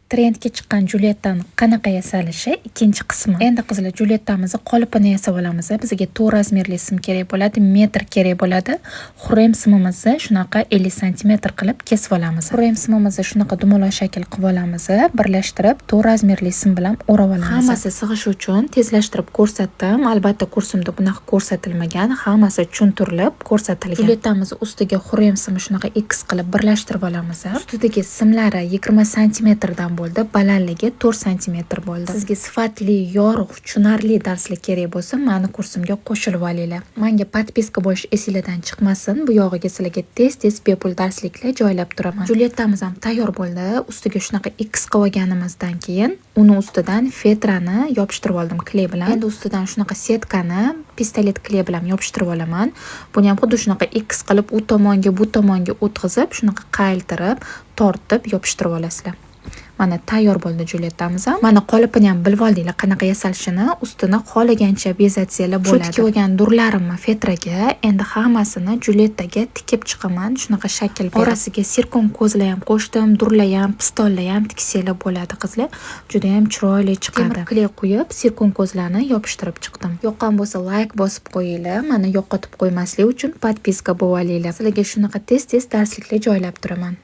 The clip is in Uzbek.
Trendga chiqqan Julyettani qanaqa yasalishi ikkinchi qismi. Endi qizlar Julyettamizni qolipini yasab olamiz. Bizga 4 razmerli sim kerak bo'ladi, metr kerak bo'ladi. Xurrem simimizni shunaqa 50 sm qilib kesib olamiz. Xurrem simimizni shunaqa dumaloq shakl qilib olamiz. Birlashtirib 4 razmerli sim bilan o'rab olamiz. Hammasi sig'ishi uchun tezlashtirib ko'rsatdim. Albatta kursimda bunaqa ko'rsatilmagan, hammasi tushuntirilib ko'rsatilgan. Julyettamizni ustiga xurrem simni shunaqa X qilib birlashtirib olamiz. Ustidagi simlari 20 sm dan bo'ldi, balandligi 4 sm bo'ldi. Sizga sifatli, yorug', tushunarli darslik kerak bo'lsa, meni kursimga qo'shilib olinglar. Menga podpiska bo'lish esingizdan chiqmasin. Bu yog'iga sizlarga tez-tez bepul darsliklar joylab turaman. Julyettamiz ham tayyor bo'ldi. Ustiga shunaqa X qilib olganimizdan keyin uni ustidan fetrani yopishtirib oldim kley bilan. Endi ustidan shunaqa setkani pistolet kley bilan yopishtirib olaman. Buni ham xuddi shunaqa X qilib u tomonga bu tomonga o'tkazib, shunaqa qaytirib, tortib yopishtirib olasizlar. Mana tayyor bo'ldi Julyettamiz ham. Mana qolipini ham bilib oldinglar qanaqa yasalishini. Ustini xohlagancha bezatsanglar bo'ladi. Cho'tki olgan durlarimni fetraga, endi hammasini Julyettaga tikib chiqaman. Shunaqa shakl berib. Orasiga sirkon ko'zlar ham qo'shdim, durlar ham, pistollar ham tiksanglar bo'ladi qizlar. Juda ham chiroyli chiqadi. Temir kley quyib, sirkon ko'zlarni yopishtirib chiqdim. Yoqqan bo'lsa like bosib qo'yinglar. Mana yo'qotib qo'ymaslik uchun podpiska bo'lib olinglar. Sizlarga shunaqa tez-tez darsliklar joylab turaman.